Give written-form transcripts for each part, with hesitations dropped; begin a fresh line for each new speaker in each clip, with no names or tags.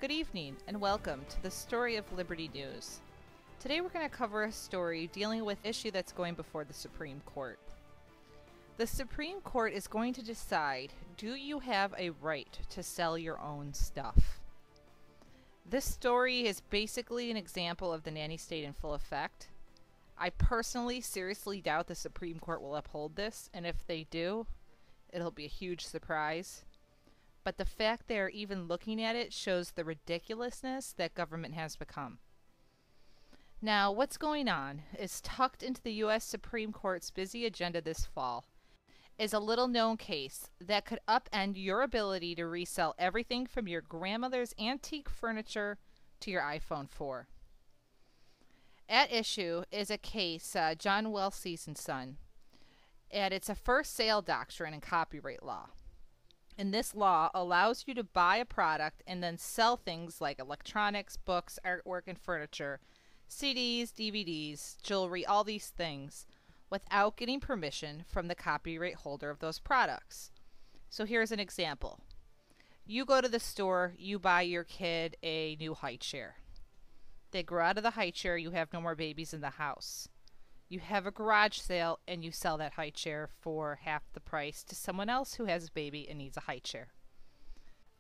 Good evening and welcome to the Story of Liberty News. Today we're going to cover a story dealing with an issue that's going before the Supreme Court. The Supreme Court is going to decide, do you have a right to sell your own stuff? This story is basically an example of the nanny state in full effect. I personally seriously doubt the Supreme Court will uphold this, and if they do, it'll be a huge surprise. But the fact they're even looking at it shows the ridiculousness that government has become. Now, what's going on is tucked into the U.S. Supreme Court's busy agenda this fall is a little-known case that could upend your ability to resell everything from your grandmother's antique furniture to your iPhone 4. At issue is a case, John Wells and Son, and it's a first sale doctrine in copyright law. And this law allows you to buy a product and then sell things like electronics, books, artwork, and furniture, CDs, DVDs, jewelry, all these things, without getting permission from the copyright holder of those products. So here's an example. You go to the store, you buy your kid a new high chair. They grow out of the high chair, you have no more babies in the house. You have a garage sale and you sell that high chair for half the price to someone else who has a baby and needs a high chair.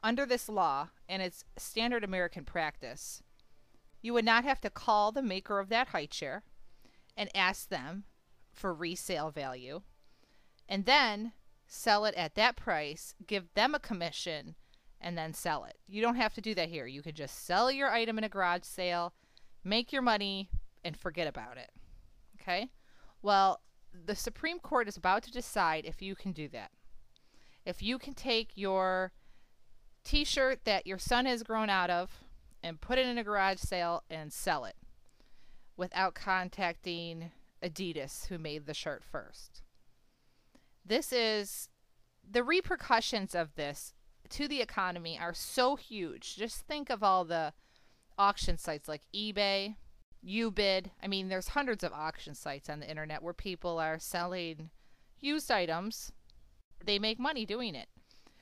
Under this law, and it's standard American practice, you would not have to call the maker of that high chair and ask them for resale value and then sell it at that price, give them a commission, and then sell it. You don't have to do that here. You could just sell your item in a garage sale, make your money, and forget about it. Okay? Well, the Supreme Court is about to decide if you can do that. If you can take your t-shirt that your son has grown out of and put it in a garage sale and sell it without contacting Adidas, who made the shirt first. This is, the repercussions of this to the economy are so huge. Just think of all the auction sites like eBay, upend. I mean, there's hundreds of auction sites on the internet where people are selling used items. They make money doing it.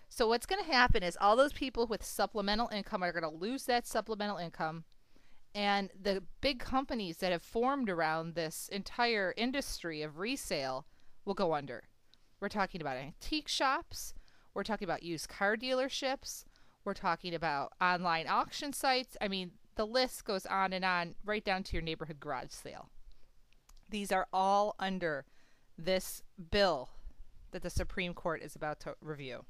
So what's going to happen is all those people with supplemental income are going to lose that supplemental income, and the big companies that have formed around this entire industry of resale will go under. We're talking about antique shops. We're talking about used car dealerships. We're talking about online auction sites. I mean, the list goes on, right down to your neighborhood garage sale. These are all under this bill that the Supreme Court is about to review.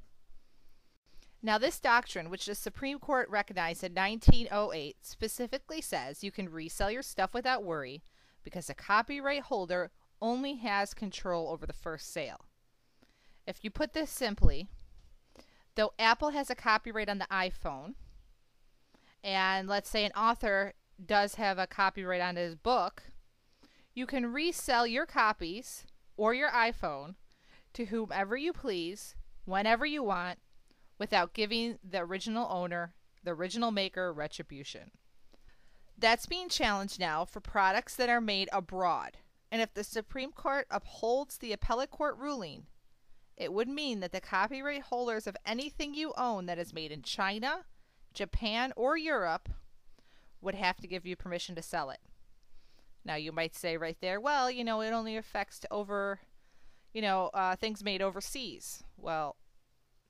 Now, this doctrine, which the Supreme Court recognized in 1908, specifically says you can resell your stuff without worry because the copyright holder only has control over the first sale. If you put this simply, though Apple has a copyright on the iPhone, and let's say an author does have a copyright on his book, you can resell your copies or your iPhone to whomever you please, whenever you want, without giving the original owner, the original maker, retribution. That's being challenged now for products that are made abroad. And if the Supreme Court upholds the appellate court ruling, it would mean that the copyright holders of anything you own that is made in China, Japan, or Europe would have to give you permission to sell it. Now, you might say right there, well, it only affects things made overseas. Well,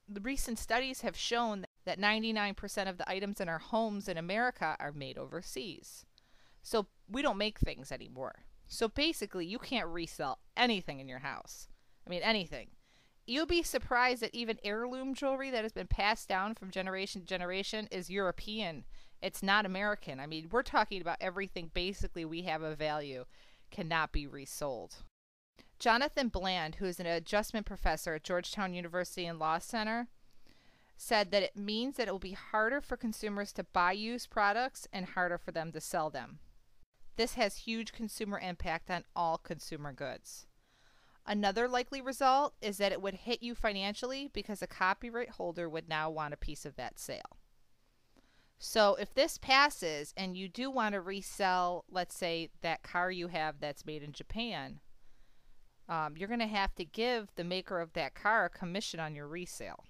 the recent studies have shown that 99% of the items in our homes in America are made overseas. So we don't make things anymore. So basically, you can't resell anything in your house. I mean, anything. You'll be surprised that even heirloom jewelry that has been passed down from generation to generation is European. It's not American. I mean, we're talking about everything basically we have of value cannot be resold. Jonathan Bland, who is an adjustment professor at Georgetown University and Law Center, said that it means that it will be harder for consumers to buy used products and harder for them to sell them. This has huge consumer impact on all consumer goods. Another likely result is that it would hit you financially because a copyright holder would now want a piece of that sale. So if this passes and you do want to resell, let's say, that car you have that's made in Japan, you're going to have to give the maker of that car a commission on your resale.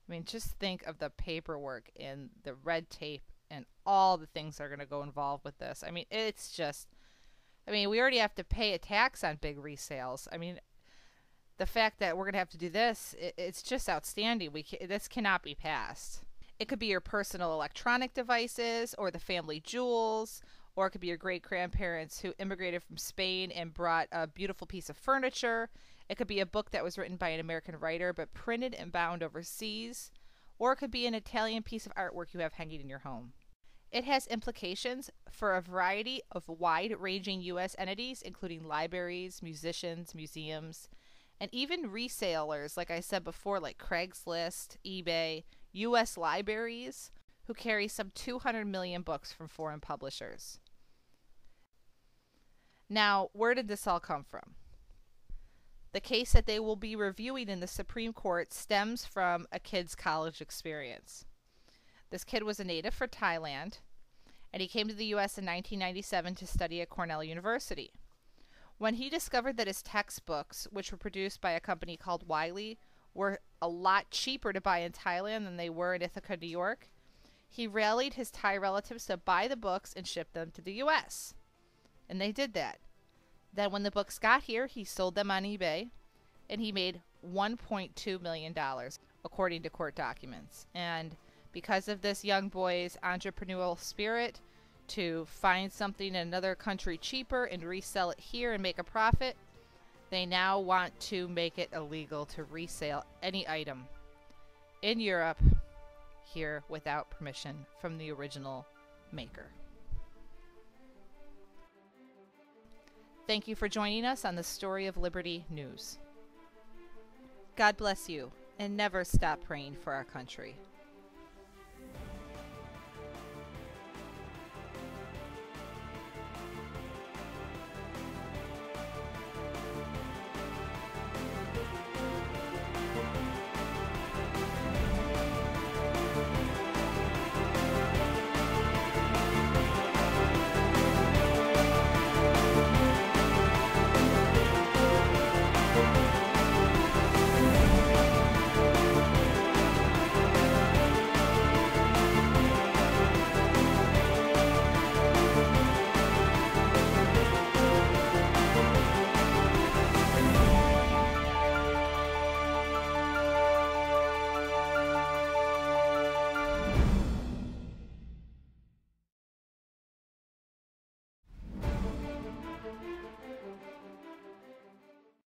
I mean, just think of the paperwork and the red tape and all the things that are going to go involved with this. I mean, it's just, I mean, we already have to pay a tax on big resales. I mean, the fact that we're going to have to do this, it's just outstanding. This cannot be passed. It could be your personal electronic devices or the family jewels, or it could be your great grandparents who immigrated from Spain and brought a beautiful piece of furniture. It could be a book that was written by an American writer but printed and bound overseas, or it could be an Italian piece of artwork you have hanging in your home. It has implications for a variety of wide-ranging U.S. entities, including libraries, musicians, museums, and even resellers, like I said before, like Craigslist, eBay, U.S. libraries, who carry some 200 million books from foreign publishers. Now, where did this all come from? The case that they will be reviewing in the Supreme Court stems from a kid's college experience. This kid was a native for Thailand, and he came to the U.S. in 1997 to study at Cornell University. When he discovered that his textbooks, which were produced by a company called Wiley, were a lot cheaper to buy in Thailand than they were in Ithaca, New York, he rallied his Thai relatives to buy the books and ship them to the U.S. And they did that. Then when the books got here, he sold them on eBay, and he made $1.2 million, according to court documents. And because of this young boy's entrepreneurial spirit to find something in another country cheaper and resell it here and make a profit, they now want to make it illegal to resell any item in Europe here without permission from the original maker. Thank you for joining us on the Story of Liberty News. God bless you, and never stop praying for our country.